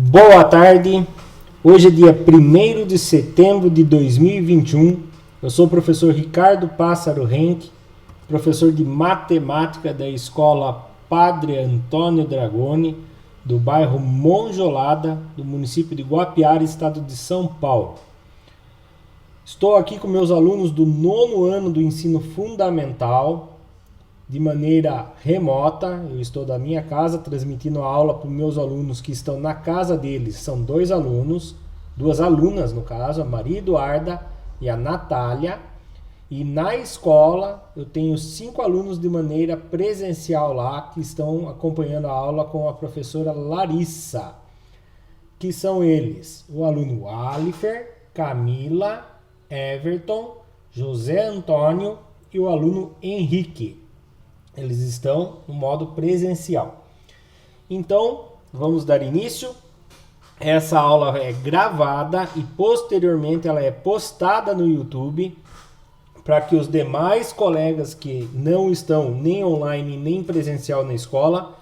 Boa tarde, hoje é dia 1º de setembro de 2021, eu sou o professor Ricardo Pássaro Henck, professor de matemática da escola Padre Antônio Dragoni, do bairro Monjolada, do município de Guapiara, estado de São Paulo. Estou aqui com meus alunos do 9º ano do ensino fundamental, de maneira remota. Eu estou da minha casa transmitindo a aula para os meus alunos que estão na casa deles. São dois alunos, duas alunas no caso, a Maria Eduarda e a Natália. E na escola eu tenho 5 alunos de maneira presencial lá que estão acompanhando a aula com a professora Larissa. Que são eles: o aluno Alifer, Camila, Everton, José Antônio e o aluno Henrique. Eles estão no modo presencial. Então, vamos dar início. Essa aula é gravada e posteriormente ela é postada no YouTube para que os demais colegas que não estão nem online nem presencial na escola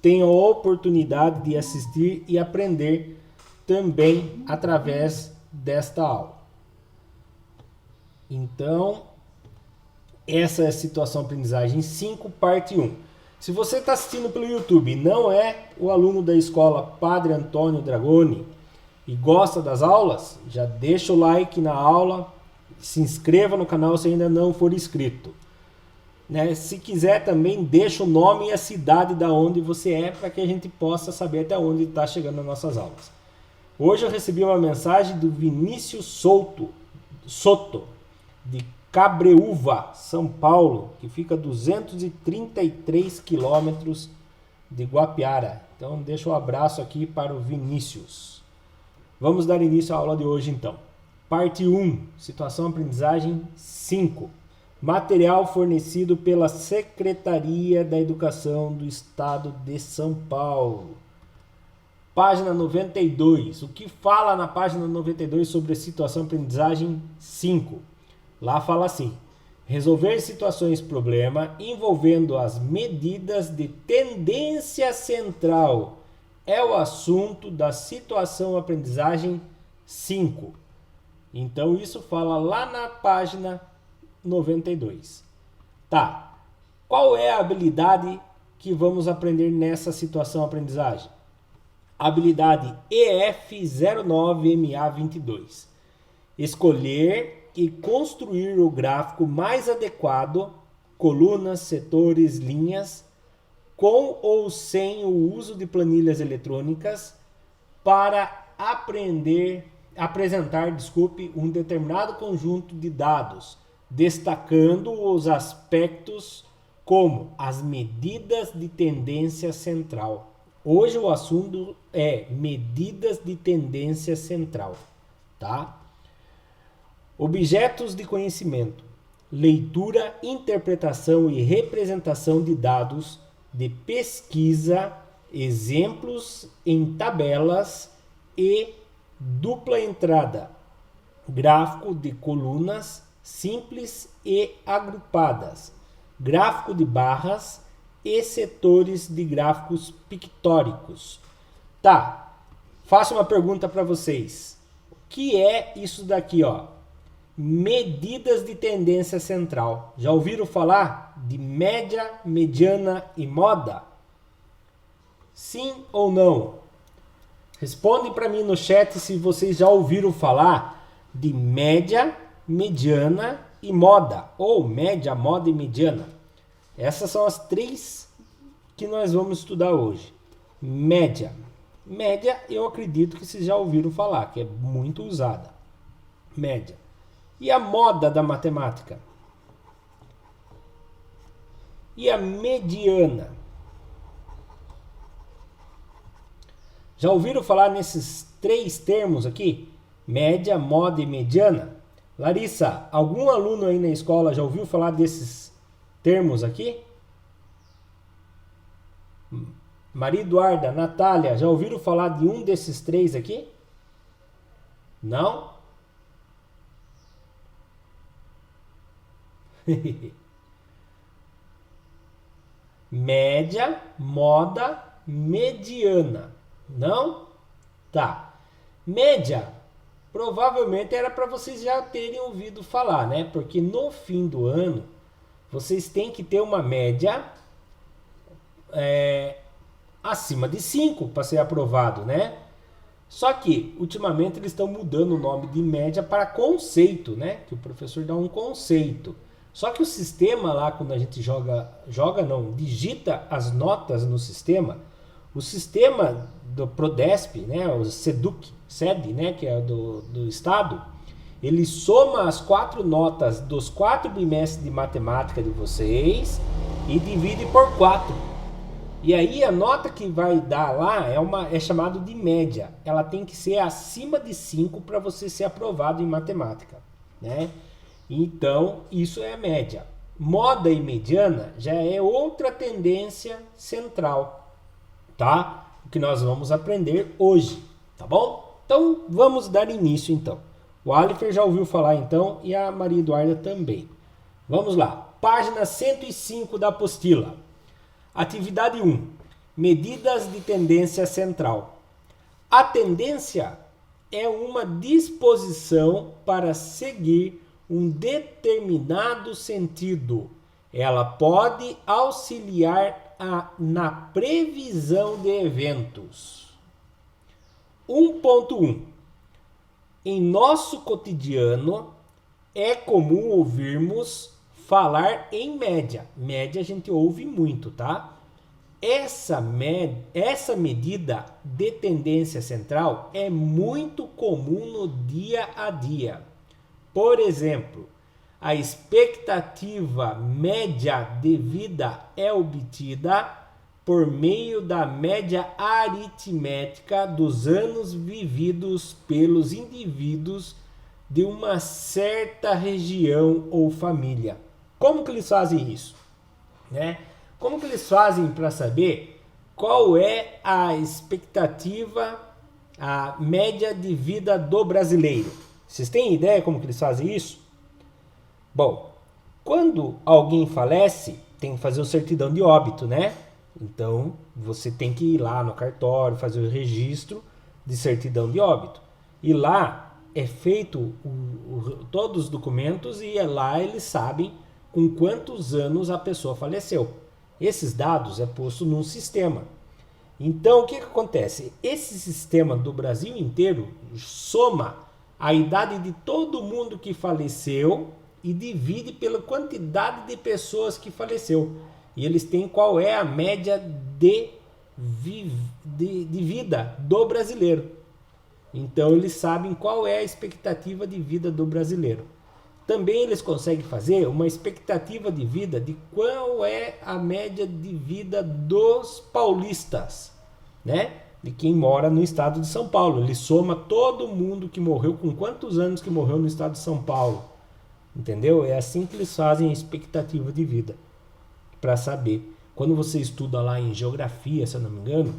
tenham a oportunidade de assistir e aprender também através desta aula. Então, essa é a situação aprendizagem 5, parte 1. Se você está assistindo pelo YouTube e não é o aluno da escola Padre Antônio Dragoni e gosta das aulas, já deixa o like na aula, se inscreva no canal se ainda não for inscrito. Né? Se quiser também, deixa o nome e a cidade da onde você é para que a gente possa saber até onde está chegando as nossas aulas. Hoje eu recebi uma mensagem do Vinícius Soto, de Cabreúva, São Paulo, que fica a 233 quilômetros de Guapiara. Então, deixa um abraço aqui para o Vinícius. Vamos dar início à aula de hoje, então. Parte 1, situação aprendizagem 5. Material fornecido pela Secretaria da Educação do Estado de São Paulo. Página 92. O que fala na página 92 sobre a situação aprendizagem 5? Lá fala assim: resolver situações problema envolvendo as medidas de tendência central é o assunto da situação aprendizagem 5. Então isso fala lá na página 92. Tá. Qual é a habilidade que vamos aprender nessa situação aprendizagem? Habilidade EF09MA22. Escolher e construir o gráfico mais adequado, colunas, setores, linhas, com ou sem o uso de planilhas eletrônicas, para apresentar um determinado conjunto de dados, destacando os aspectos como as medidas de tendência central. Hoje o assunto é medidas de tendência central, tá? Objetos de conhecimento: leitura, interpretação e representação de dados de pesquisa, exemplos em tabelas e dupla entrada, gráfico de colunas simples e agrupadas, gráfico de barras e setores de gráficos pictóricos. Tá, faço uma pergunta para vocês. O que é isso daqui, ó? Medidas de tendência central. Já ouviram falar de média, mediana e moda? Sim ou não? Responde para mim no chat se vocês já ouviram falar de média, mediana e moda. Ou média, moda e mediana. Essas são as 3 que nós vamos estudar hoje. Média. Média eu acredito que vocês já ouviram falar, que é muito usada. Média. E a moda da matemática? E a mediana? Já ouviram falar nesses 3 termos aqui? Média, moda e mediana? Larissa, algum aluno aí na escola já ouviu falar desses termos aqui? Maria Eduarda, Natália, já ouviram falar de um desses 3 aqui? Não? Média, moda, mediana. Não? Tá. Média, provavelmente era para vocês já terem ouvido falar, né? Porque no fim do ano, vocês têm que ter uma média acima de 5 para ser aprovado, né? Só que, ultimamente, eles estão mudando o nome de média para conceito, né? Que o professor dá um conceito. Só que o sistema lá, quando a gente digita as notas no sistema, o sistema do Prodesp, né? O SED, né? Que é do Estado, ele soma as 4 notas dos 4 bimestres de matemática de vocês e divide por 4. E aí a nota que vai dar lá é chamado de média. Ela tem que ser acima de 5 para você ser aprovado em matemática, né? Então, isso é a média. Moda e mediana já é outra tendência central, tá? O que nós vamos aprender hoje, tá bom? Então, vamos dar início então. O Alifer já ouviu falar então e a Maria Eduarda também. Vamos lá. Página 105 da apostila. Atividade 1. Medidas de tendência central. A tendência é uma disposição para seguir um determinado sentido. Ela pode auxiliar na previsão de eventos. 1.1. Em nosso cotidiano, é comum ouvirmos falar em média. Média a gente ouve muito, tá? Essa medida de tendência central é muito comum no dia a dia. Por exemplo, a expectativa média de vida é obtida por meio da média aritmética dos anos vividos pelos indivíduos de uma certa região ou família. Como que eles fazem isso? Né? Como que eles fazem para saber qual é a expectativa, a média de vida do brasileiro? Vocês têm ideia como que eles fazem isso? Bom, quando alguém falece, tem que fazer o certidão de óbito, né? Então, você tem que ir lá no cartório, fazer o registro de certidão de óbito. E lá é feito todos os documentos e lá eles sabem com quantos anos a pessoa faleceu. Esses dados é posto num sistema. Então, o que acontece? Esse sistema do Brasil inteiro soma a idade de todo mundo que faleceu e divide pela quantidade de pessoas que faleceu. E eles têm qual é a média de vida do brasileiro. Então, eles sabem qual é a expectativa de vida do brasileiro. Também eles conseguem fazer uma expectativa de vida de qual é a média de vida dos paulistas, né? De quem mora no estado de São Paulo. Ele soma todo mundo que morreu, com quantos anos que morreu no estado de São Paulo. Entendeu? É assim que eles fazem a expectativa de vida. Para saber. Quando você estuda lá em geografia, se eu não me engano,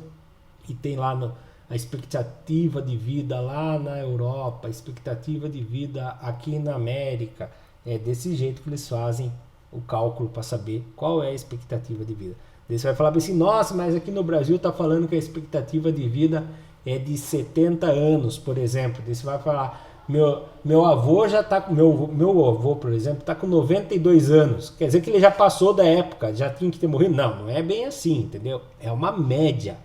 e tem lá a expectativa de vida lá na Europa, a expectativa de vida aqui na América. É desse jeito que eles fazem o cálculo para saber qual é a expectativa de vida. Daí você vai falar assim, nossa, mas aqui no Brasil está falando que a expectativa de vida é de 70 anos, por exemplo. Daí você vai falar, meu avô já está com, meu avô, por exemplo, está com 92 anos. Quer dizer que ele já passou da época, já tinha que ter morrido? Não, não é bem assim, entendeu? É uma média.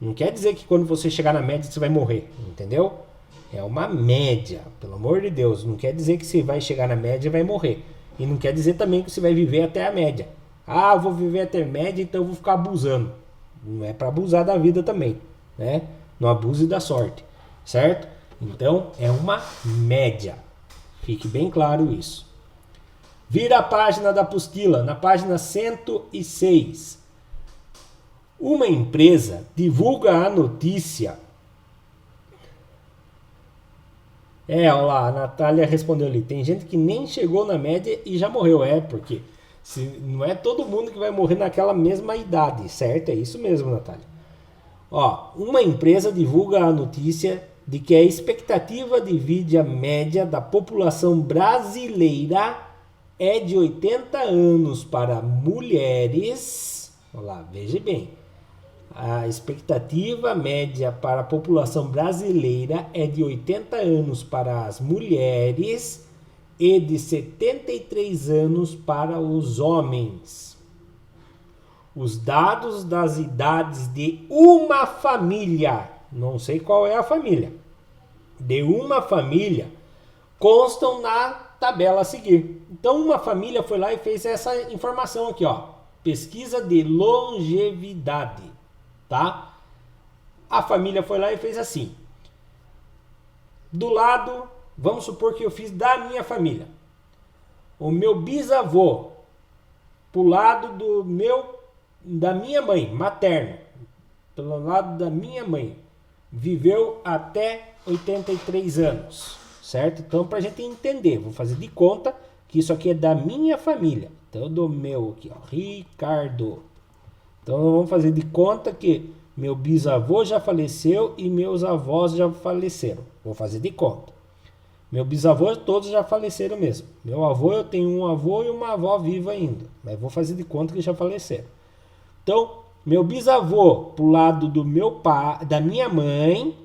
Não quer dizer que quando você chegar na média você vai morrer, entendeu? É uma média, pelo amor de Deus. Não quer dizer que você vai chegar na média e vai morrer. E não quer dizer também que você vai viver até a média. Ah, eu vou viver até a média, então eu vou ficar abusando. Não é para abusar da vida também, né? Não abuse da sorte, certo? Então, é uma média. Fique bem claro isso. Vira a página da apostila, na página 106. Uma empresa divulga a notícia. Olha lá, a Natália respondeu ali. Tem gente que nem chegou na média e já morreu. Porque não é todo mundo que vai morrer naquela mesma idade, certo? É isso mesmo, Natália. Uma empresa divulga a notícia de que a expectativa de vida média da população brasileira é de 80 anos para mulheres. Olha lá, veja bem. A expectativa média para a população brasileira é de 80 anos para as mulheres e de 73 anos para os homens. Os dados das idades de uma família, não sei qual é a família, de uma família, constam na tabela a seguir. Então, uma família foi lá e fez essa informação aqui, ó. Pesquisa de longevidade, tá? A família foi lá e fez assim. Do lado, vamos supor que eu fiz da minha família. O meu bisavô, pro lado da minha mãe, materno, pelo lado da minha mãe, viveu até 83 anos, certo? Então, para a gente entender, vou fazer de conta que isso aqui é da minha família. Então, do meu aqui, ó, Ricardo. Então, vamos fazer de conta que meu bisavô já faleceu e meus avós já faleceram. Vou fazer de conta. Meu bisavô todos já faleceram mesmo. Meu avô, eu tenho um avô e uma avó viva ainda. Mas vou fazer de conta que já faleceram. Então, meu bisavô, pro lado do meu pai, da minha mãe,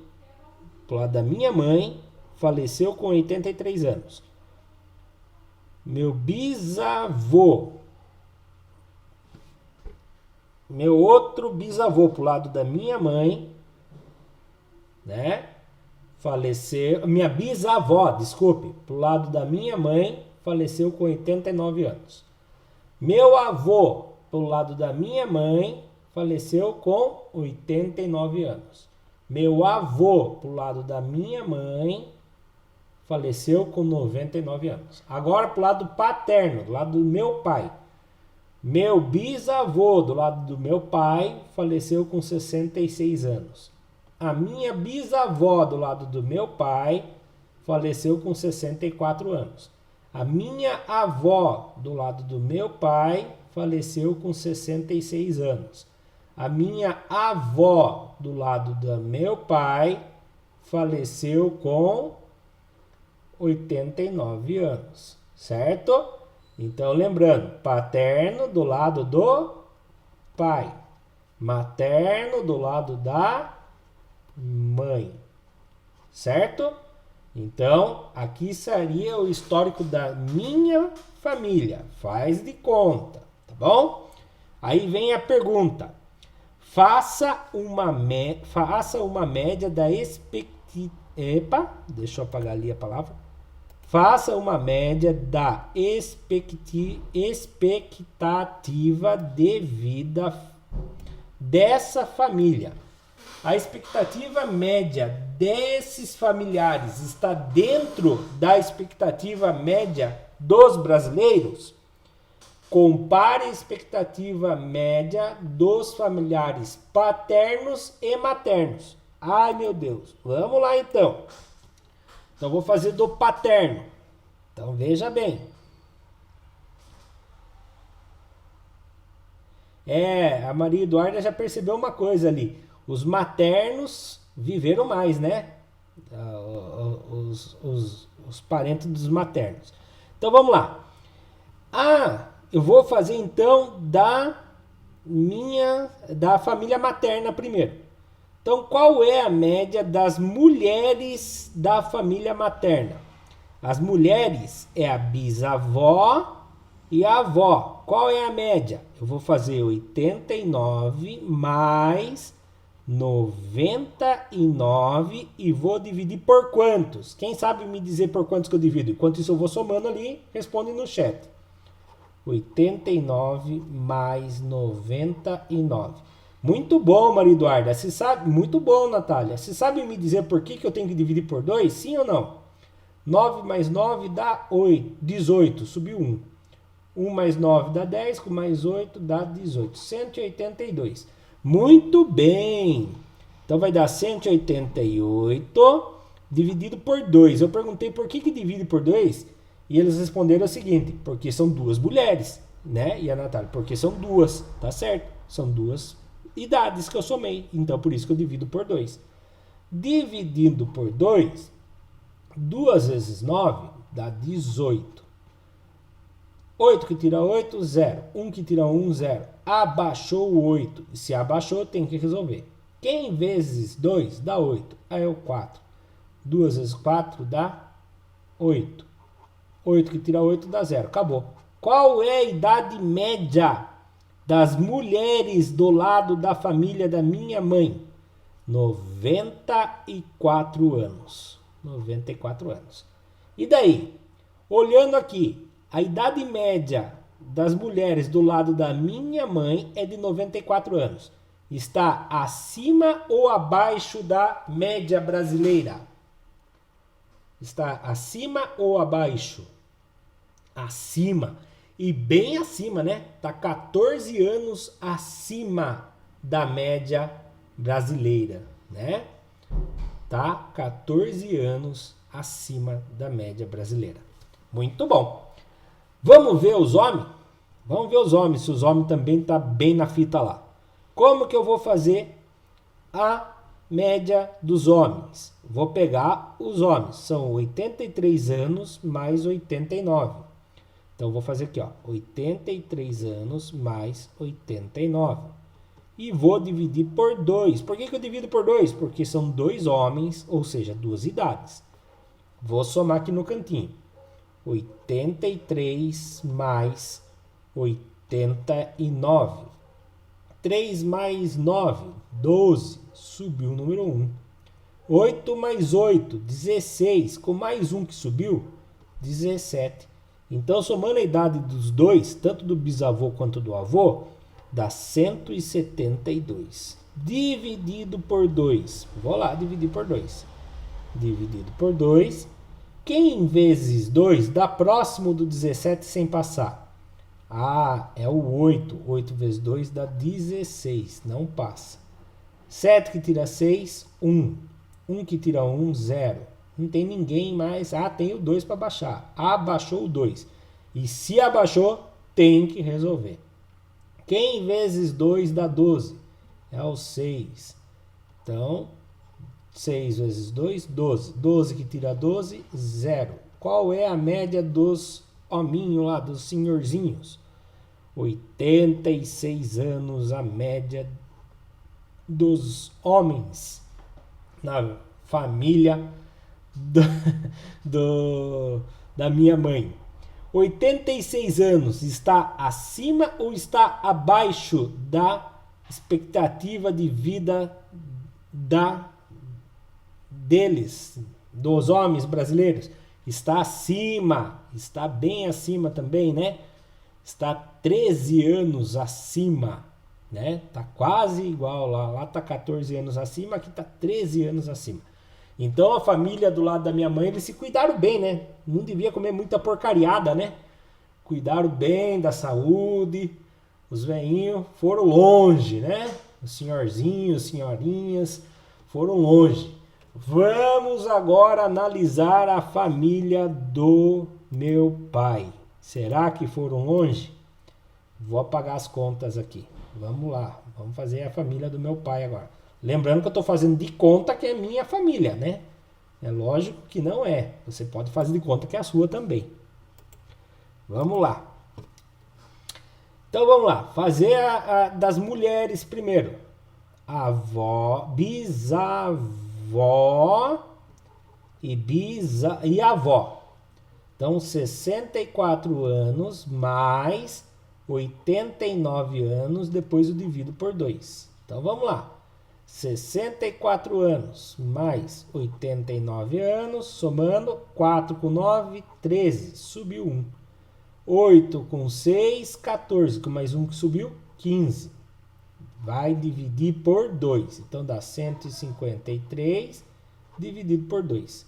faleceu com 83 anos. Meu bisavô, meu outro bisavô, pro lado da minha mãe, né? Faleceu, minha bisavó, desculpe, pro lado da minha mãe, faleceu com 89 anos. Meu avô, pro lado da minha mãe, faleceu com 89 anos. Meu avô, pro lado da minha mãe, faleceu com 99 anos. Agora, pro lado paterno, do lado do meu pai. Meu bisavô, do lado do meu pai, faleceu com 66 anos. A minha bisavó, do lado do meu pai, faleceu com 64 anos. A minha avó, do lado do meu pai, faleceu com 66 anos. A minha avó, do lado do meu pai, faleceu com 89 anos, certo? Então, lembrando, paterno do lado do pai, materno do lado da mãe, certo? Então, aqui seria o histórico da minha família. Faz de conta, tá bom? Aí vem a pergunta. Faça uma média da deixa eu apagar ali a palavra. Faça uma média da expectativa de vida dessa família. A expectativa média desses familiares está dentro da expectativa média dos brasileiros? Compare a expectativa média dos familiares paternos e maternos. Ai, meu Deus. Vamos lá, então. Então, vou fazer do paterno. Então, veja bem. A Maria Eduarda já percebeu uma coisa ali. Os maternos viveram mais, né? Os parentes dos maternos. Então, vamos lá. Eu vou fazer, então, da família materna primeiro. Então, qual é a média das mulheres da família materna? As mulheres é a bisavó e a avó. Qual é a média? Eu vou fazer 89 mais 99 e vou dividir por quantos? Quem sabe me dizer por quantos que eu divido? Enquanto isso eu vou somando ali, responde no chat. 89 mais 99. Muito bom, Maria Eduarda. Você sabe? Muito bom, Natália. Você sabe me dizer por que eu tenho que dividir por 2? Sim ou não? 9 mais 9 dá 18. Subiu 1. 1 mais 9 dá 10. Com mais 8 dá 18. 182. Muito bem. Então vai dar 188 dividido por 2. Eu perguntei por que divide por 2 e eles responderam o seguinte: porque são duas mulheres, né? E a Natália, porque são duas. Tá certo? São duas idades que eu somei, então por isso que eu divido por 2. Dividindo por 2, 2 vezes 9 dá 18. 8 que tira 8, 0. 1 que tira 1, 0. Abaixou o 8. Se abaixou, tem que resolver. Quem vezes 2 dá 8? Aí é o 4. 2 vezes 4 dá 8. 8 que tira 8 dá 0. Acabou. Qual é a idade média das mulheres do lado da família da minha mãe? 94 anos. 94 anos. E daí? Olhando aqui, a idade média das mulheres do lado da minha mãe é de 94 anos. Está acima ou abaixo da média brasileira? Está acima ou abaixo? Acima. E bem acima, né? Está 14 anos acima da média brasileira, né? Tá 14 anos acima da média brasileira. Muito bom. Vamos ver os homens? Vamos ver os homens, se os homens também tá bem na fita lá. Como que eu vou fazer a média dos homens? Vou pegar os homens, são 83 anos mais 89. Então vou fazer aqui, ó, 83 anos mais 89. E vou dividir por 2. Por que eu divido por 2? Porque são 2 homens, ou seja, 2 idades. Vou somar aqui no cantinho. 83 mais 89. 3 mais 9, 12. Subiu o número 1. 8 mais 8, 16. Com mais um que subiu, 17. Então, somando a idade dos dois, tanto do bisavô quanto do avô, dá 172. Dividido por 2. Vou lá dividir por 2. Dividido por 2. Quem vezes 2 dá próximo do 17 sem passar? Ah, é o 8. 8 vezes 2 dá 16. Não passa. 7 que tira 6, 1. 1 que tira 1, 0. Não tem ninguém mais. Ah, tem o 2 para baixar. Abaixou o 2. E se abaixou, tem que resolver. Quem vezes 2 dá 12? É o 6. Então, 6 vezes 2, 12. 12 que tira 12, 0. Qual é a média dos hominhos lá, dos senhorzinhos? 86 anos a média dos homens na família da minha mãe. 86 anos está acima ou está abaixo da expectativa de vida deles, dos homens brasileiros? Está acima, está bem acima também, né? Está 13 anos acima, né? Tá quase igual lá tá 14 anos acima, aqui tá 13 anos acima. Então a família do lado da minha mãe, eles se cuidaram bem, né? Não devia comer muita porcariada, né? Cuidaram bem da saúde. Os velhinhos foram longe, né? Os senhorzinhos, senhorinhas foram longe. Vamos agora analisar a família do meu pai. Será que foram longe? Vou apagar as contas aqui. Vamos lá. Vamos fazer a família do meu pai agora. Lembrando que eu estou fazendo de conta que é minha família, né? É lógico que não é. Você pode fazer de conta que é a sua também. Vamos lá. Então vamos lá. Fazer a das mulheres primeiro. Avó, bisavó e avó. Então 64 anos mais 89 anos, depois eu divido por 2. Então vamos lá. 64 anos mais 89 anos, somando 4 com 9, 13, subiu 1. 8 com 6, 14, com mais um que subiu, 15. Vai dividir por 2, então dá 153 dividido por 2.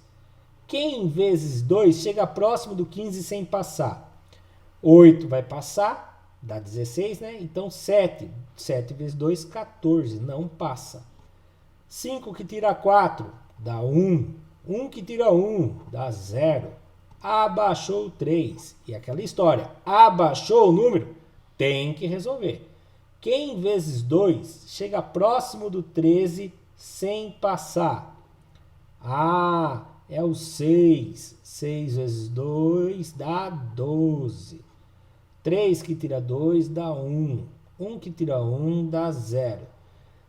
Quem vezes 2 chega próximo do 15 sem passar? 8 vai passar, dá 16, né? Então 7. 7 vezes 2, 14, não passa. 5 que tira 4, dá 1. 1 que tira 1, dá 0. Abaixou 3. E aquela história, abaixou o número, tem que resolver. Quem vezes 2 chega próximo do 13 sem passar? Ah, é o 6. 6 vezes 2 dá 12. 3 que tira 2 dá 1. 1 que tira 1 dá 0.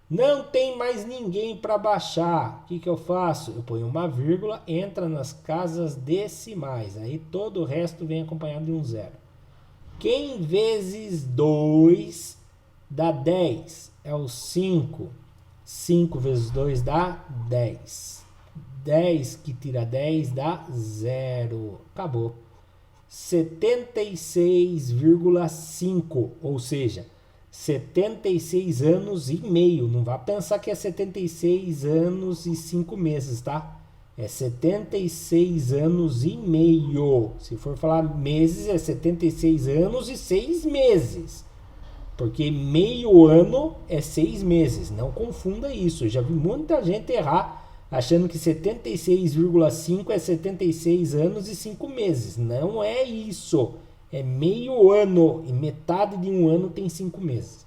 Não tem mais ninguém para baixar. O que eu faço? Eu ponho uma vírgula, entra nas casas decimais. Aí todo o resto vem acompanhado de um 0. Quem vezes 2 dá 10? É o 5. 5 vezes 2 dá 10. 10 que tira 10 dá 0. Acabou. 76,5, ou seja, 76 anos e meio. Não vá pensar que é 76 anos e 5 meses, tá? É 76 anos e meio. Se for falar meses, é 76 anos e 6 meses. Porque meio ano é 6 meses. Não confunda isso. Eu já vi muita gente errar achando que 76,5 é 76 anos e 5 meses. Não é isso. É meio ano. E metade de um ano tem 5 meses.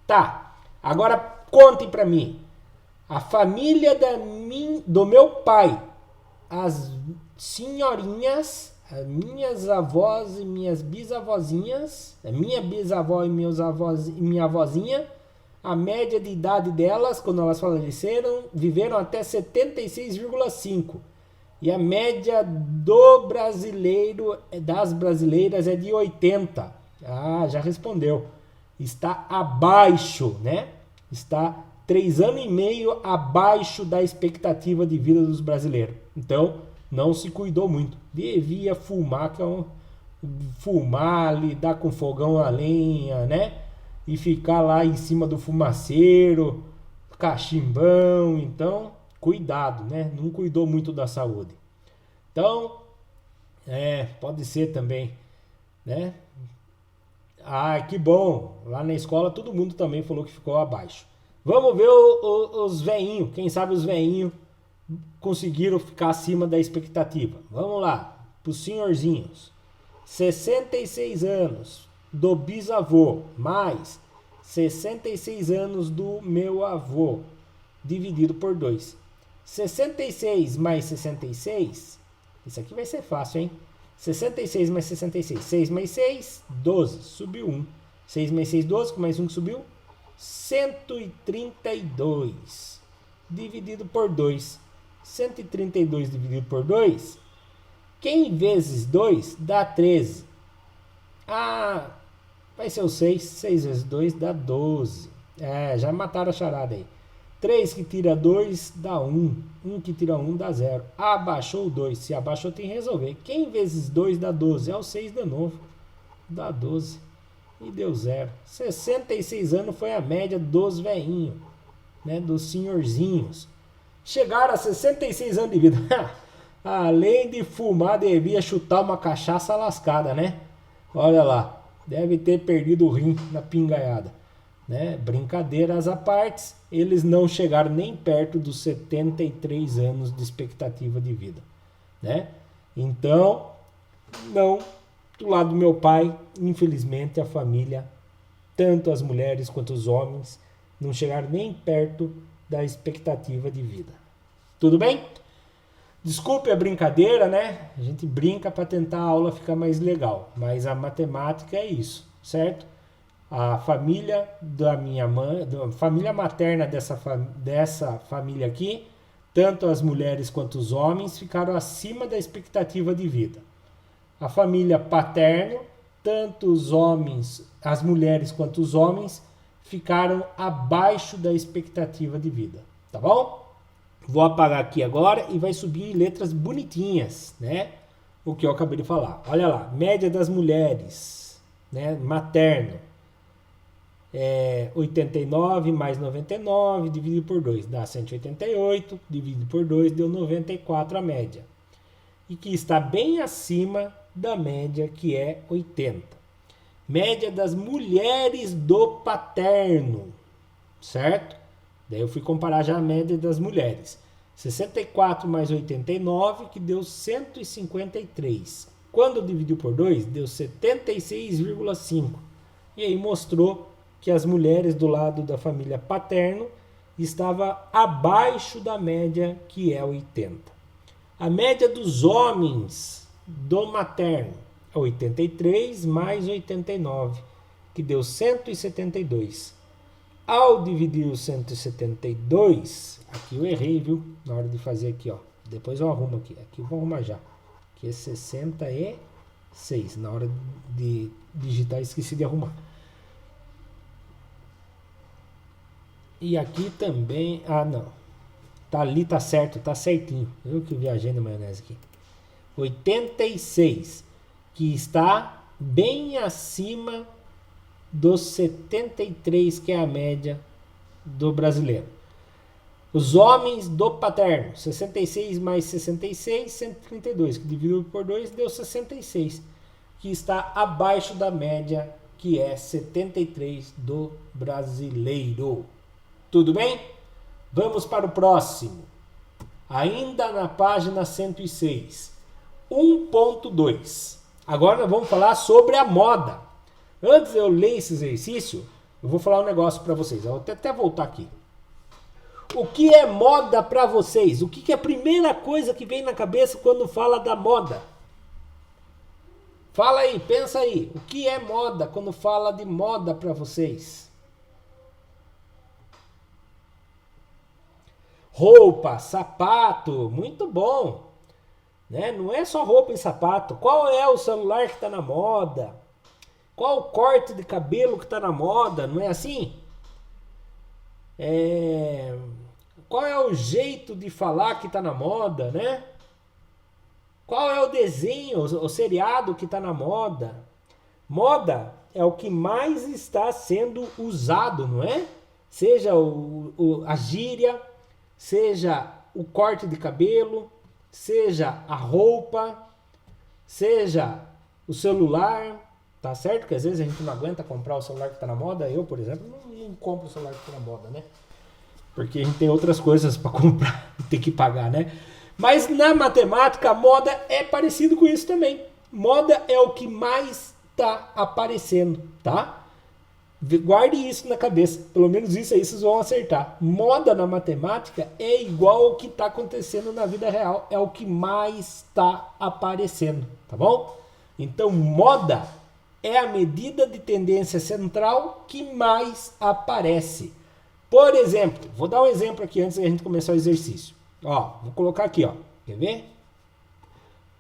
Tá. Agora contem pra mim. A família do meu pai. As senhorinhas. As minhas avós e minhas bisavozinhas. A minha bisavó e meus avós e minha avózinha. A média de idade delas, quando elas faleceram, viveram até 76,5. E a média do brasileiro, das brasileiras, é de 80. Ah, já respondeu. Está abaixo, né? Está 3 anos e meio abaixo da expectativa de vida dos brasileiros. Então, não se cuidou muito. Devia fumar, lidar com fogão a lenha, né? E ficar lá em cima do fumaceiro, cachimbão. Então, cuidado, né? Não cuidou muito da saúde. Então, pode ser também, né? Ah, que bom. Lá na escola todo mundo também falou que ficou abaixo. Vamos ver os veinhos. Quem sabe os veinhos conseguiram ficar acima da expectativa. Vamos lá, para os senhorzinhos. 66 anos do bisavô, mais 66 anos do meu avô, dividido por 2. 66 mais 66, isso aqui vai ser fácil, hein? 66 mais 66, 6 mais 6, 12, subiu 1. 6 mais 6, 12, com mais 1 que subiu, 132, dividido por 2. 132 dividido por 2, quem vezes 2 dá 13. Ah, vai ser o 6. 6 vezes 2 dá 12. Já mataram a charada aí. 3 que tira 2 dá 1. 1 que tira 1 dá 0. Abaixou o 2. Se abaixou tem que resolver. Quem vezes 2 dá 12? É o 6 de novo. Dá 12. E deu 0. 66 anos foi a média dos veinhos, né? Dos senhorzinhos. Chegaram a 66 anos de vida. Além de fumar, devia chutar uma cachaça lascada, né? Olha lá, deve ter perdido o rim na pingaiada, né? Brincadeiras à parte, eles não chegaram nem perto dos 73 anos de expectativa de vida, né? Então, não, do lado do meu pai, infelizmente a família, tanto as mulheres quanto os homens, não chegaram nem perto da expectativa de vida. Tudo bem? Desculpe a brincadeira, né? A gente brinca para tentar a aula ficar mais legal, mas a matemática é isso, certo? A família da minha mãe, a família materna dessa família aqui, tanto as mulheres quanto os homens ficaram acima da expectativa de vida. A família paterna, tanto os homens, as mulheres quanto os homens, ficaram abaixo da expectativa de vida, tá bom? Vou apagar aqui agora e vai subir em letras bonitinhas, né? O que eu acabei de falar. Olha lá, média das mulheres, né? Materno. 89 mais 99 dividido por 2 dá 188, dividido por 2 deu 94 a média. E que está bem acima da média, que é 80. Média das mulheres do paterno, certo? Daí eu fui comparar já a média das mulheres. 64 mais 89, que deu 153. Quando dividiu por 2, deu 76,5. E aí mostrou que as mulheres do lado da família paterno estavam abaixo da média, que é 80. A média dos homens do materno, 83 mais 89, que deu 172. Ao dividir o 172, aqui eu errei, viu? Na hora de fazer aqui, ó. Depois eu arrumo aqui. Aqui eu vou arrumar já. Aqui é 66. Na hora de digitar, esqueci de arrumar. E aqui também... Ah, não. Tá ali, tá certo, tá certinho. Eu que viajei na maionese aqui. 86, que está bem acima dos 73, que é a média do brasileiro. Os homens do paterno, 66 mais 66, 132, que dividido por 2 deu 66, que está abaixo da média, que é 73 do brasileiro. Tudo bem? Vamos para o próximo. Ainda na página 106. 1.2. Agora nós vamos falar sobre a moda. Antes de eu ler esse exercício, eu vou falar um negócio para vocês. Eu vou até voltar aqui. O que é moda para vocês? O que é a primeira coisa que vem na cabeça quando fala da moda? Fala aí, pensa aí. O que é moda quando fala de moda para vocês? Roupa, sapato, muito bom. Né? Não é só roupa e sapato. Qual é o celular que está na moda? Qual o corte de cabelo que está na moda? Não é assim? Qual é o jeito de falar que está na moda, né? Qual é o desenho, o seriado que está na moda? Moda é o que mais está sendo usado, não é? Seja a gíria, seja o corte de cabelo, seja a roupa, seja o celular, tá certo? Que às vezes a gente não aguenta comprar o celular que está na moda. Eu, por exemplo, não compro o celular que está na moda, né? Porque a gente tem outras coisas para comprar e tem que pagar, né? Mas na matemática, a moda é parecido com isso também. Moda é o que mais está aparecendo, tá? Guarde isso na cabeça. Pelo menos isso aí vocês vão acertar. Moda na matemática é igual ao que está acontecendo na vida real. É o que mais está aparecendo, tá bom? Então, moda é a medida de tendência central que mais aparece. Por exemplo, vou dar um exemplo aqui antes da gente começar o exercício. Ó, vou colocar aqui, ó. Quer ver?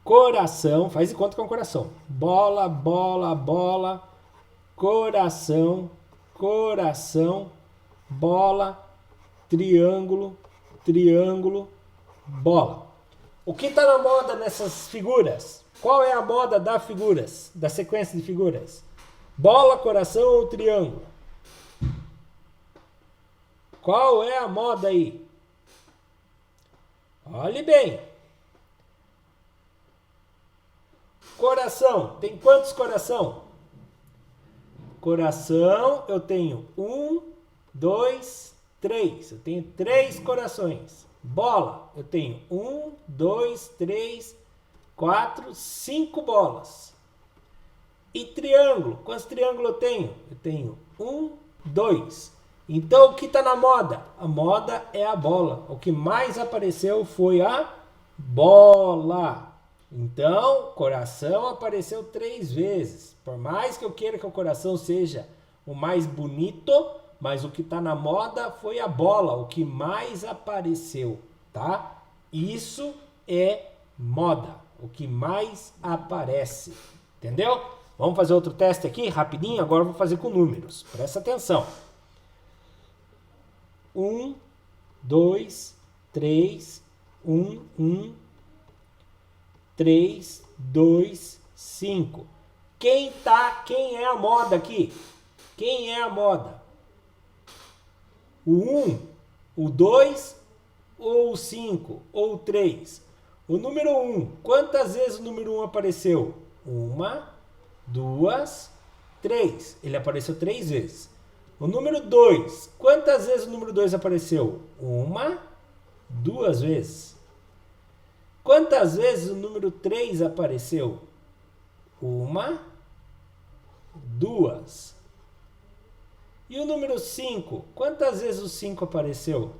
Coração, faz de conta que é um coração. Bola, bola, bola. Coração, coração, bola, triângulo, triângulo, bola. O que está na moda nessas figuras? Qual é a moda das figuras, da sequência de figuras? Bola, coração ou triângulo? Qual é a moda aí? Olhe bem. Coração, tem quantos coração? Coração, eu tenho 1, 2, 3. Eu tenho 3 corações. Bola, eu tenho 1, 2, 3, 4, 5 bolas. E triângulo, quantos triângulos eu tenho? Eu tenho 1, 2. Então, o que está na moda? A moda é a bola. O que mais apareceu foi a bola. Então, coração apareceu 3 vezes. Por mais que eu queira que o coração seja o mais bonito, mas o que está na moda foi a bola, o que mais apareceu, tá? Isso é moda, o que mais aparece, entendeu? Vamos fazer outro teste aqui, rapidinho, agora eu vou fazer com números, presta atenção. 1, 2, 3, 1, 1, 3, 2, 5. Quem é a moda aqui? Quem é a moda? O 1, o 2 ou o 5 ou o 3? O número 1, quantas vezes o número 1 apareceu? 1, 2, 3. Ele apareceu 3 vezes. O número 2, quantas vezes o número 2 apareceu? 1, 2 vezes. Quantas vezes o número 3 apareceu? 1, 2. E o número 5? Quantas vezes o 5 apareceu?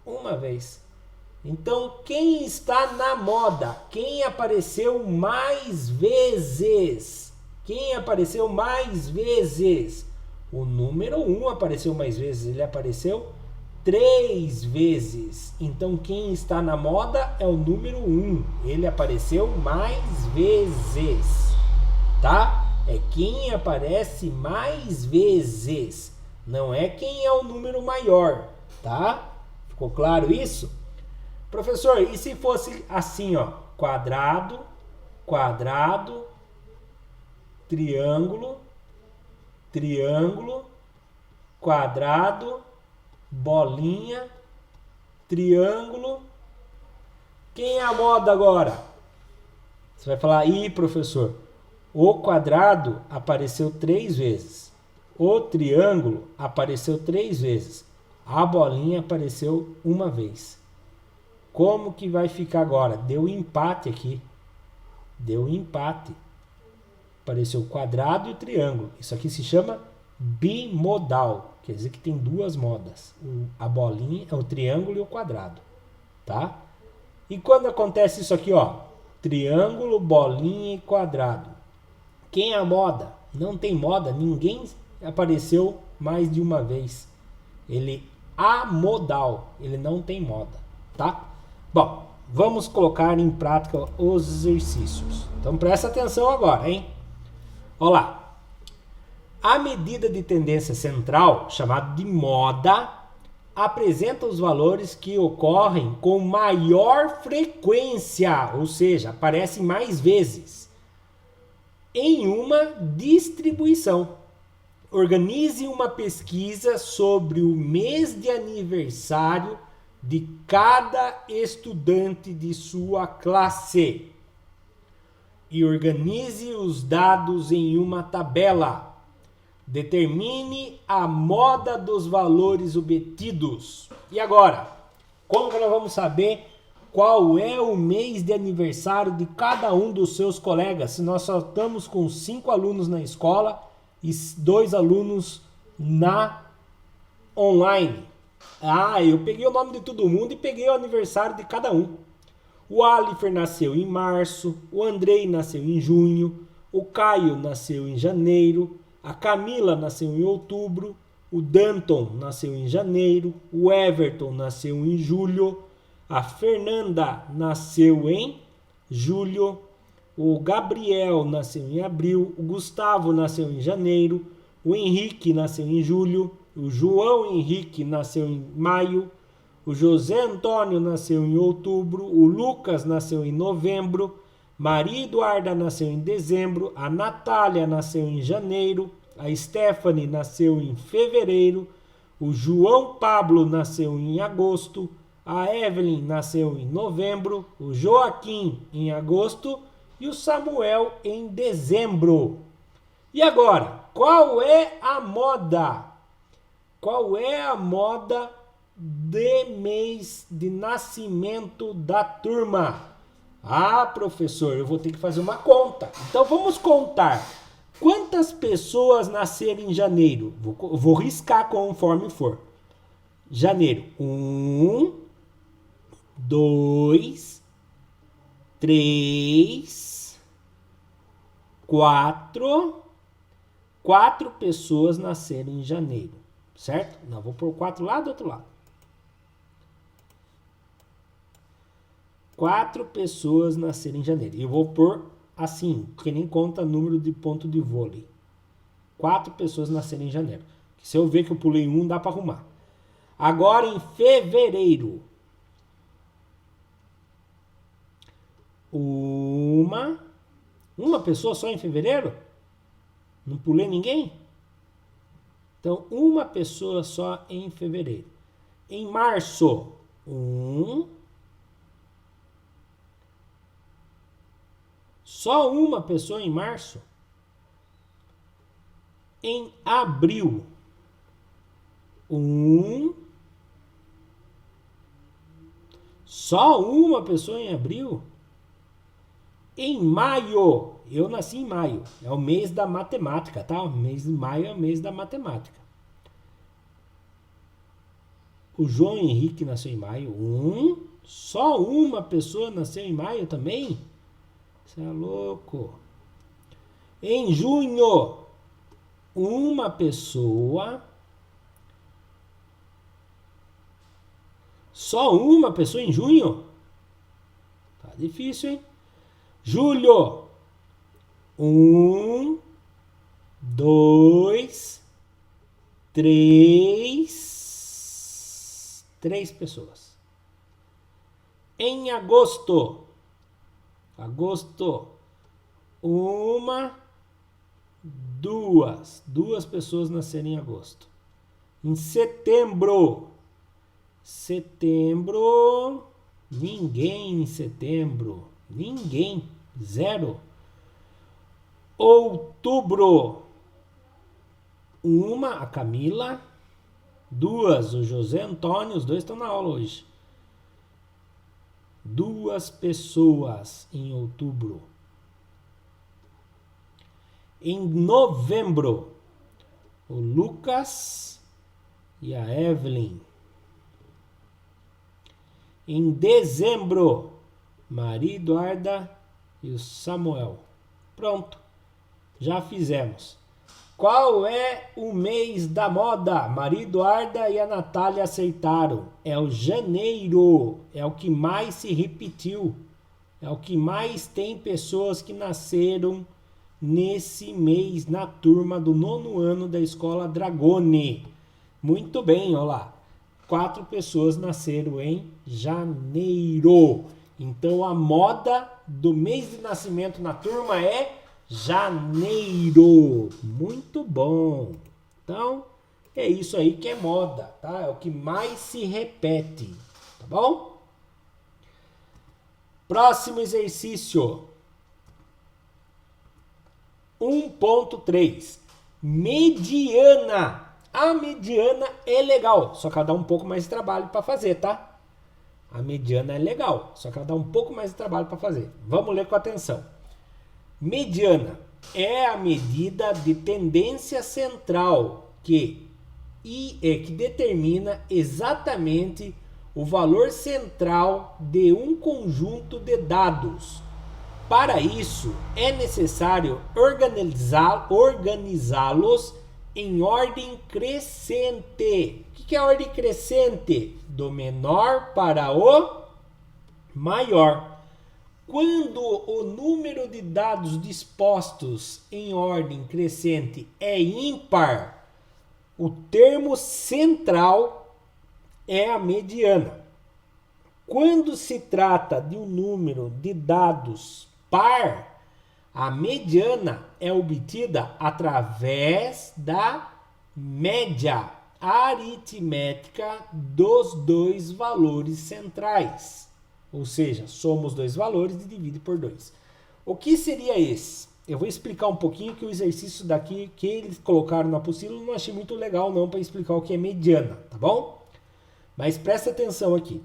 1 vez. Então, quem está na moda? Quem apareceu mais vezes? Quem apareceu mais vezes? O número 1 apareceu mais vezes. Ele apareceu 3 vezes. Então, quem está na moda é o número 1. Ele apareceu mais vezes. Tá? É quem aparece mais vezes. Não é quem é o número maior. Tá? Ficou claro isso? Professor, e se fosse assim, ó, quadrado, quadrado, triângulo, triângulo, quadrado, bolinha, triângulo. Quem é a moda agora? Você vai falar, ih, professor, o quadrado apareceu 3 vezes. O triângulo apareceu 3 vezes. A bolinha apareceu uma vez. Como que vai ficar agora? Deu empate aqui. Deu empate. Apareceu o quadrado e o triângulo. Isso aqui se chama bimodal. Quer dizer que tem duas modas. A bolinha, o triângulo e o quadrado. Tá? E quando acontece isso aqui, ó. Triângulo, bolinha e quadrado. Quem é a moda? Não tem moda. Ninguém apareceu mais de uma vez. Ele é amodal. Ele não tem moda. Tá? Bom, vamos colocar em prática os exercícios. Então presta atenção agora, hein? Olha lá. A medida de tendência central, chamada de moda, apresenta os valores que ocorrem com maior frequência, ou seja, aparecem mais vezes, em uma distribuição. Organize uma pesquisa sobre o mês de aniversário de cada estudante de sua classe e organize os dados em uma tabela. Determine a moda dos valores obtidos. E agora, como que nós vamos saber qual é o mês de aniversário de cada um dos seus colegas? Se nós só estamos com 5 alunos na escola e 2 alunos na online. Ah, eu peguei o nome de todo mundo e peguei o aniversário de cada um. O Alifer nasceu em março, o Andrei nasceu em junho, o Caio nasceu em janeiro, a Camila nasceu em outubro, o Danton nasceu em janeiro, o Everton nasceu em julho, a Fernanda nasceu em julho, o Gabriel nasceu em abril, o Gustavo nasceu em janeiro, o Henrique nasceu em julho, o João Henrique nasceu em maio, o José Antônio nasceu em outubro, o Lucas nasceu em novembro, Maria Eduarda nasceu em dezembro, a Natália nasceu em janeiro, a Stephanie nasceu em fevereiro, o João Pablo nasceu em agosto, a Evelyn nasceu em novembro, o Joaquim em agosto e o Samuel em dezembro. E agora, qual é a moda? Qual é a moda de mês de nascimento da turma? Ah, professor, eu vou ter que fazer uma conta. Então vamos contar. Quantas pessoas nasceram em janeiro? Vou riscar conforme for. Janeiro. 1, 2, 3, 4. 4 pessoas nasceram em janeiro. Certo? Não, vou pôr 4 lá do outro lado. 4 pessoas nasceram em janeiro. E eu vou pôr assim, que nem conta número de ponto de vôlei. 4 pessoas nasceram em janeiro. Se eu ver que eu pulei um, dá para arrumar. Agora em fevereiro. Uma pessoa só em fevereiro? Não pulei ninguém? Então, uma pessoa só em fevereiro. Em março, 1. Só uma pessoa em março. Em abril, 1. Só uma pessoa em abril. Em maio, eu nasci em maio, é o mês da matemática, tá? O mês de maio é o mês da matemática. O João Henrique nasceu em maio, 1, Só uma pessoa nasceu em maio também? Você é louco. Em junho, uma pessoa. Só uma pessoa em junho? Tá difícil, hein? Julho. 1, 2, 3. 3 pessoas. Em agosto. Agosto. 1, 2. 2 pessoas nasceram em agosto. Em setembro. Setembro. Ninguém em setembro. Ninguém. 0. Outubro. 1, a Camila. 2, o José Antônio. Os 2 estão na aula hoje. 2 pessoas em outubro. Em novembro, o Lucas e a Evelyn. Em dezembro, Maria Eduarda e o Samuel. Pronto, já fizemos. Qual é o mês da moda? Maria Eduarda e a Natália acertaram. É o janeiro. É o que mais se repetiu. É o que mais tem pessoas que nasceram nesse mês, na turma do 9º ano da Escola Dragone. Muito bem, olha lá. 4 pessoas nasceram em janeiro. Então a moda do mês de nascimento na turma é janeiro. Muito bom. Então é isso aí que é moda, tá? É o que mais se repete, tá bom? Próximo exercício. 1.3. Mediana. A mediana é legal, só que ela dá um pouco mais de trabalho para fazer, tá? A mediana é legal, só que ela dá um pouco mais de trabalho para fazer. Vamos ler com atenção. Mediana é a medida de tendência central que determina exatamente o valor central de um conjunto de dados. Para isso, é necessário organizá-los em ordem crescente. O que é ordem crescente? Do menor para o maior. Quando o número de dados dispostos em ordem crescente é ímpar, o termo central é a mediana. Quando se trata de um número de dados par, a mediana é obtida através da média aritmética dos 2 valores centrais. Ou seja, soma os 2 valores e divide por 2. O que seria esse? Eu vou explicar um pouquinho que o exercício daqui que eles colocaram na apostila não achei muito legal não para explicar o que é mediana, tá bom? Mas presta atenção aqui.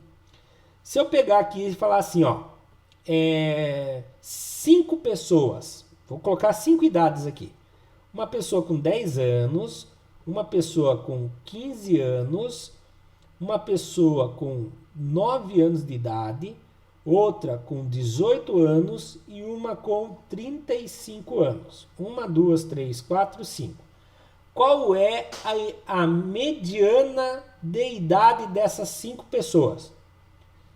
Se eu pegar aqui e falar assim, ó, 5 pessoas, vou colocar 5 idades aqui. Uma pessoa com 10 anos, uma pessoa com 15 anos, uma pessoa com 9 anos de idade, outra com 18 anos e uma com 35 anos. 1, 2, 3, 4, 5. Qual é a mediana de idade dessas 5 pessoas?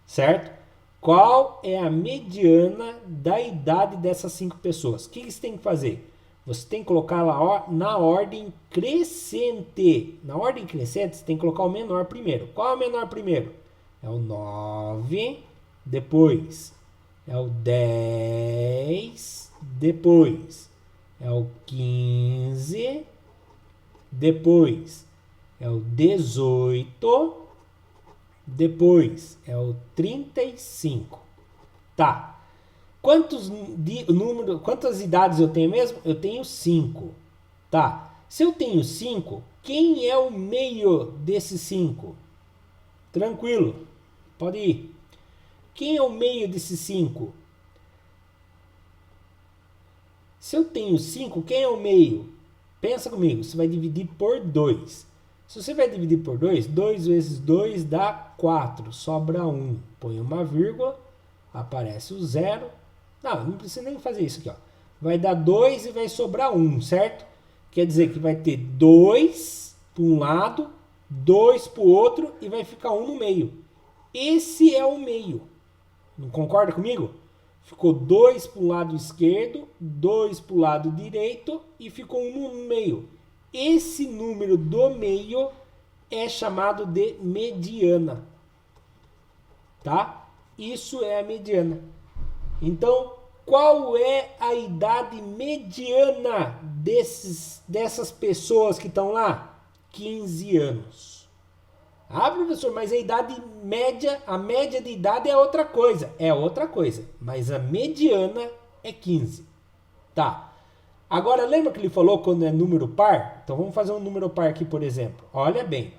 Certo? Qual é a mediana da idade dessas 5 pessoas? O que você tem que fazer? Você tem que colocar lá na ordem crescente. Na ordem crescente, você tem que colocar o menor primeiro. Qual é o menor primeiro? É o 9, depois é o 10, depois é o 15, depois é o 18, depois é o 35. Tá. Quantas idades eu tenho mesmo? Eu tenho 5. Tá. Se eu tenho 5, quem é o meio desses 5? Tranquilo. Pode ir. Quem é o meio desses 5? Se eu tenho 5, quem é o meio? Pensa comigo. Você vai dividir por 2. Se você vai dividir por 2, 2 vezes 2 dá 4, sobra 1. Põe uma vírgula, aparece o 0. Não precisa nem fazer isso aqui, ó. Vai dar 2 e vai sobrar 1, certo? Quer dizer que vai ter 2 para um lado, 2 para o outro e vai ficar 1 no meio. Esse é o meio. Não concorda comigo? Ficou 2 para o lado esquerdo, 2 para o lado direito e ficou 1 no meio. Esse número do meio é chamado de mediana. Tá? Isso é a mediana. Então, qual é a idade mediana dessas pessoas que estão lá? 15 anos. Ah, professor, mas a idade média, a média de idade é outra coisa. É outra coisa, mas a mediana é 15. Tá. Agora, lembra que ele falou quando é número par? Então, vamos fazer um número par aqui, por exemplo. Olha bem.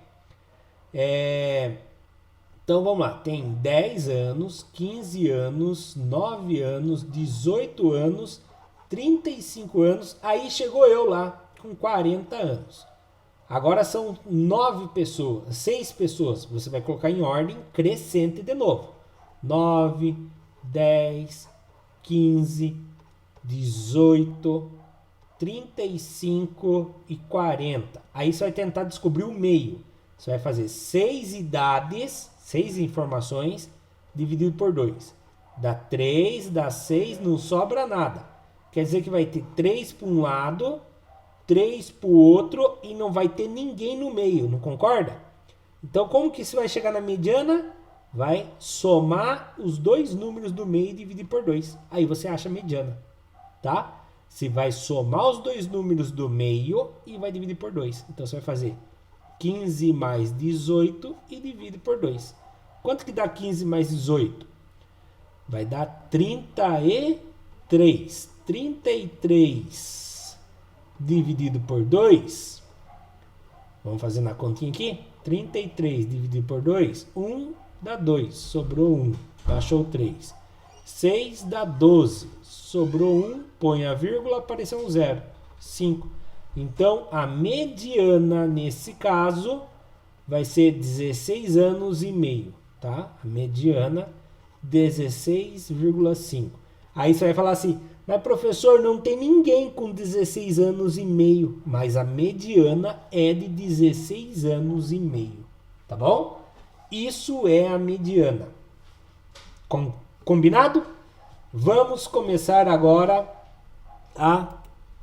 Então, vamos lá. Tem 10 anos, 15 anos, 9 anos, 18 anos, 35 anos. Aí chegou eu lá, com 40 anos. Agora são 9 pessoas, 6 pessoas. Você vai colocar em ordem crescente de novo. 9, 10, 15, 18, 35 e 40. Aí você vai tentar descobrir o meio. Você vai fazer 6 idades, 6 informações, dividido por 2. Dá 3, dá 6, não sobra nada. Quer dizer que vai ter 3 para um lado, 3 para o outro e não vai ter ninguém no meio, não concorda? Então, como que você vai chegar na mediana? Vai somar os dois números do meio e dividir por 2. Aí você acha a mediana, tá? Você vai somar os dois números do meio e vai dividir por 2. Então, você vai fazer 15 mais 18 e divide por 2. Quanto que dá 15 mais 18? Vai dar 33. 33 dividido por 2. Vamos fazer na continha aqui. 33 dividido por 2. 1 dá 2. Sobrou 1. Baixou 3. 6 dá 12. Sobrou 1. Põe a vírgula. Apareceu um 0. 5. Então, a mediana nesse caso vai ser 16 anos e meio, tá? A mediana 16,5. Aí você vai falar assim: mas professor, não tem ninguém com 16 anos e meio, mas a mediana é de 16 anos e meio, tá bom? Isso é a mediana. Combinado? Vamos começar agora a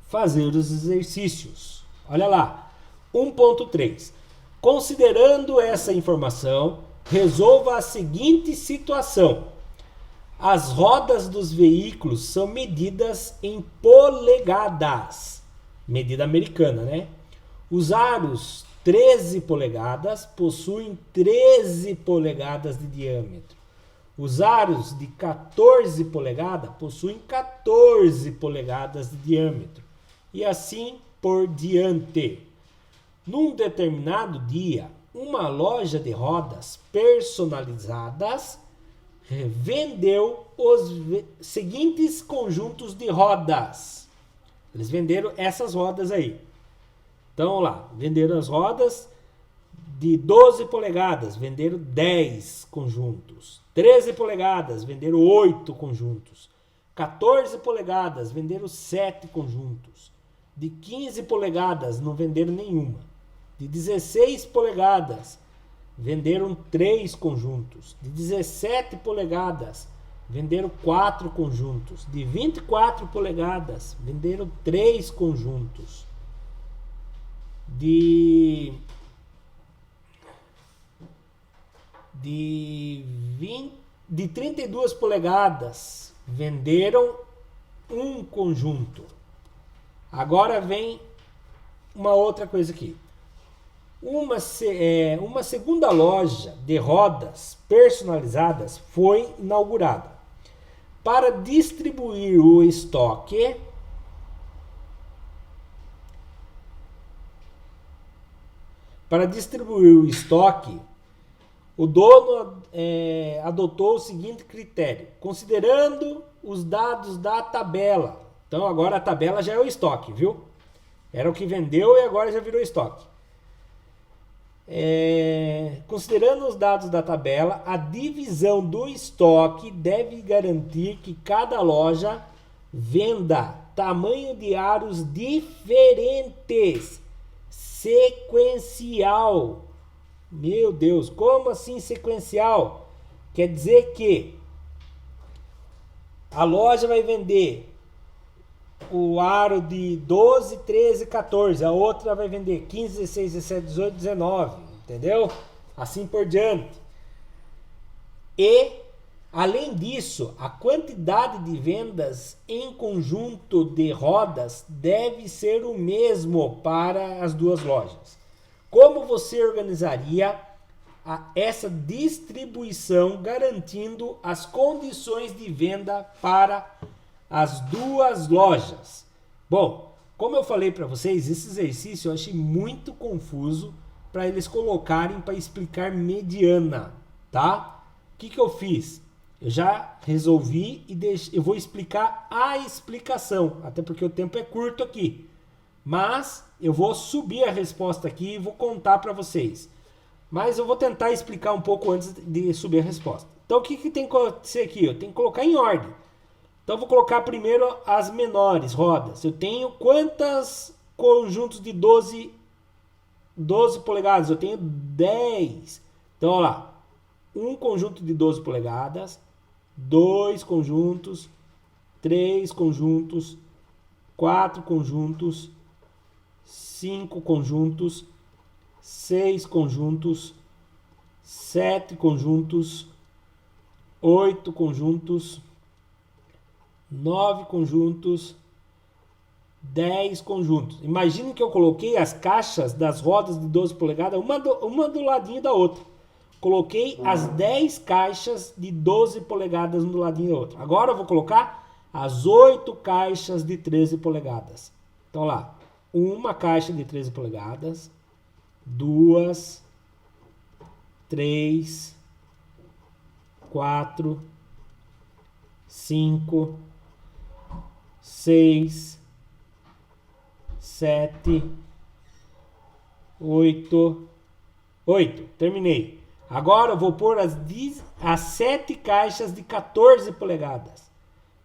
fazer os exercícios. Olha lá. 1.3. Considerando essa informação, resolva a seguinte situação. As rodas dos veículos são medidas em polegadas. Medida americana, né? Os aros 13 polegadas possuem 13 polegadas de diâmetro. Os aros de 14 polegadas possuem 14 polegadas de diâmetro. E assim por diante. Num determinado dia, uma loja de rodas personalizadas vendeu os seguintes conjuntos de rodas. Eles venderam essas rodas aí. Então, vamos lá. Venderam as rodas de 12 polegadas. Venderam 10 conjuntos. 13 polegadas. Venderam 8 conjuntos. 14 polegadas. Venderam 7 conjuntos. De 15 polegadas. Não venderam nenhuma. De 16 polegadas. Venderam 3 conjuntos. De 17 polegadas, venderam 4 conjuntos. De 24 polegadas, venderam 3 conjuntos. De 32 polegadas, venderam 1 conjunto. Agora vem uma outra coisa aqui. Uma segunda loja de rodas personalizadas foi inaugurada. Para distribuir o estoque, o dono adotou o seguinte critério, considerando os dados da tabela. Então agora a tabela já é o estoque, viu? Era o que vendeu e agora já virou estoque. Considerando os dados da tabela, a divisão do estoque deve garantir que cada loja venda tamanho de aros diferentes. Sequencial. Meu Deus, como assim sequencial? Quer dizer que a loja vai vender o aro de 12, 13, 14. A outra vai vender 15, 16, 17, 18, 19. Entendeu? Assim por diante. E, além disso, a quantidade de vendas em conjunto de rodas deve ser o mesmo para as duas lojas. Como você organizaria essa distribuição garantindo as condições de venda para as duas lojas? Bom, como eu falei para vocês, esse exercício eu achei muito confuso para eles colocarem para explicar mediana, tá? O que eu fiz? Eu já resolvi e eu vou explicar a explicação, até porque o tempo é curto aqui. Mas eu vou subir a resposta aqui e vou contar para vocês. Mas eu vou tentar explicar um pouco antes de subir a resposta. Então o que tem que acontecer aqui? Eu tenho que colocar em ordem. Então eu vou colocar primeiro as menores rodas. Eu tenho quantos conjuntos de 12 polegadas? Eu tenho 10. Então olha lá. Um conjunto de 12 polegadas. 2 conjuntos. 3 conjuntos. 4 conjuntos. 5 conjuntos. 6 conjuntos, 7 conjuntos, 8 conjuntos, 9 conjuntos, 10 conjuntos. Imagine que eu coloquei as caixas das rodas de 12 polegadas, uma do ladinho da outra. Coloquei as 10 caixas de 12 polegadas um do ladinho da outra. Agora eu vou colocar as 8 caixas de 13 polegadas. Então lá, uma caixa de 13 polegadas, 2, 3, 4, 5, 6, 7, 8. Terminei. Agora eu vou pôr as 7 caixas de 14 polegadas.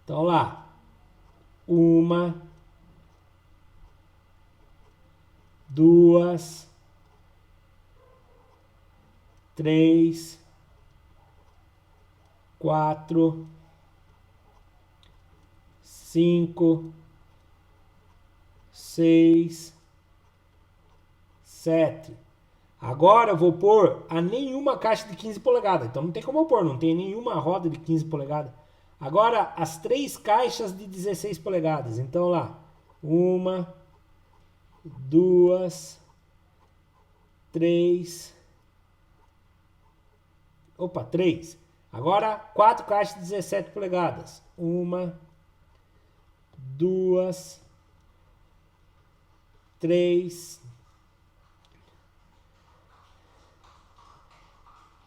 Então lá, 1, 2, 3, 4, 5, 6, 7. Agora eu vou pôr a nenhuma caixa de 15 polegadas. Então não tem como eu pôr, não tem nenhuma roda de 15 polegadas. Agora as 3 caixas de 16 polegadas. Então lá, 1, 2, 3. 3. Agora 4 caixas de 17 polegadas. 1, 2, 3,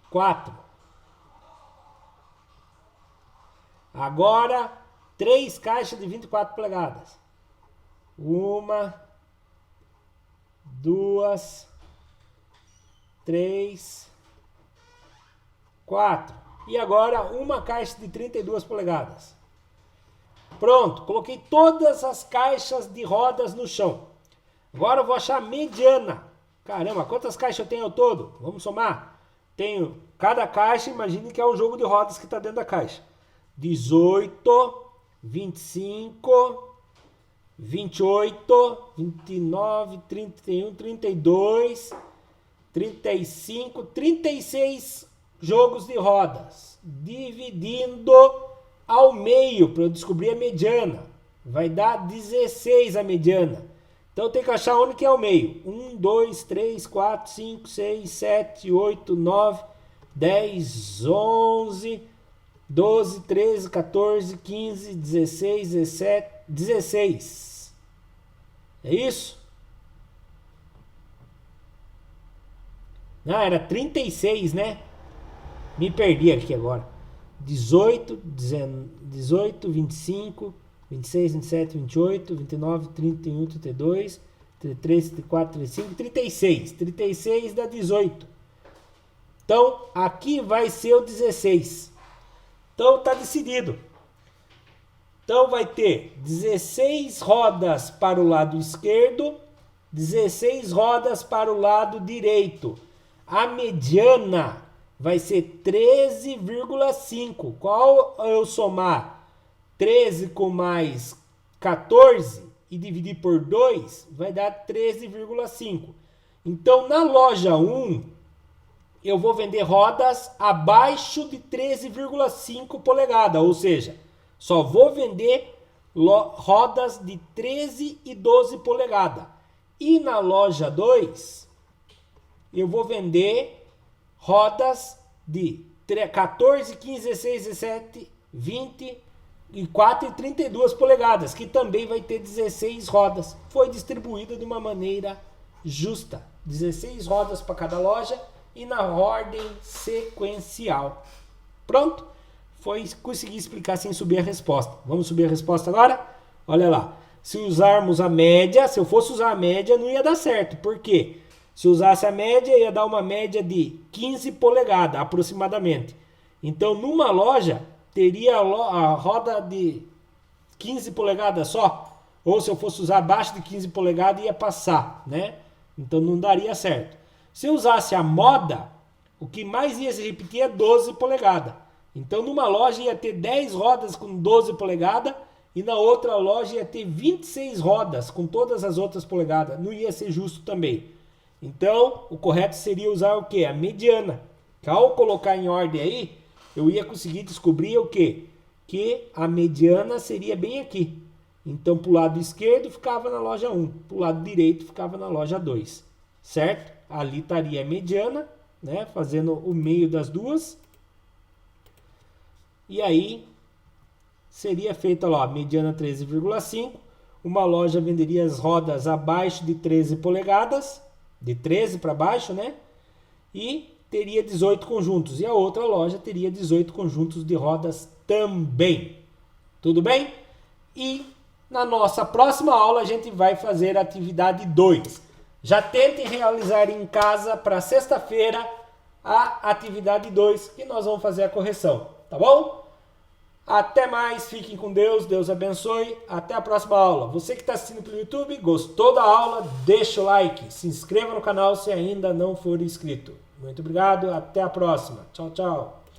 4. Agora 3 caixas de 24 polegadas. 1, 2, 3, 4. E agora uma caixa de 32 polegadas. Pronto, coloquei todas as caixas de rodas no chão. Agora eu vou achar a mediana. Caramba, quantas caixas eu tenho ao todo? Vamos somar. Tenho cada caixa, imagine que é um jogo de rodas que está dentro da caixa. 18, 25, 28, 29, 31, 32, 35, 36 jogos de rodas, dividindo ao meio para eu descobrir a mediana. Vai dar 16 a mediana. Então eu tenho que achar onde que é o meio. 1, 2, 3, 4, 5, 6, 7, 8, 9, 10, 11, 12, 13, 14, 15, 16, 17, 16. É isso? Não, era 36, né? Me perdi aqui agora. 18, 25, 26, 27, 28, 29, 31, 32, 33, 34, 35, 36. 36 dá 18. Então, aqui vai ser o 16. Então, tá decidido. Então, vai ter 16 rodas para o lado esquerdo, 16 rodas para o lado direito. A mediana vai ser 13,5. Qual eu somar 13 com mais 14 e dividir por 2, vai dar 13,5. Então, na loja 1, eu vou vender rodas abaixo de 13,5 polegadas, ou seja, só vou vender rodas de 13 e 12 polegadas. E na loja 2, eu vou vender rodas de 14, 15, 16, 17, 24 e 32 polegadas, que também vai ter 16 rodas. Foi distribuída de uma maneira justa. 16 rodas para cada loja e na ordem sequencial. Pronto? Consegui explicar sem subir a resposta. Vamos subir a resposta agora? Olha lá. Se usarmos a média, se eu fosse usar a média, não ia dar certo. Por quê? Se usasse a média, ia dar uma média de 15 polegadas, aproximadamente. Então, numa loja, teria a roda de 15 polegadas só. Ou se eu fosse usar abaixo de 15 polegadas, ia passar, né? Então, não daria certo. Se eu usasse a moda, o que mais ia se repetir é 12 polegadas. Então, numa loja ia ter 10 rodas com 12 polegadas e na outra loja ia ter 26 rodas com todas as outras polegadas. Não ia ser justo também. Então, o correto seria usar o quê? A mediana. Que ao colocar em ordem aí, eu ia conseguir descobrir o quê? Que a mediana seria bem aqui. Então, para o lado esquerdo ficava na loja 1, para o lado direito ficava na loja 2. Certo? Ali estaria a mediana, né? Fazendo o meio das duas. E aí, seria feita lá, mediana 13,5. Uma loja venderia as rodas abaixo de 13 polegadas, de 13 para baixo, né? E teria 18 conjuntos. E a outra loja teria 18 conjuntos de rodas também. Tudo bem? E na nossa próxima aula a gente vai fazer a atividade 2. Já tentem realizar em casa para sexta-feira a atividade 2, que nós vamos fazer a correção. Tá bom? Até mais, fiquem com Deus, Deus abençoe, até a próxima aula. Você que está assistindo pelo YouTube, gostou da aula, deixa o like, se inscreva no canal se ainda não for inscrito. Muito obrigado, até a próxima. Tchau, tchau.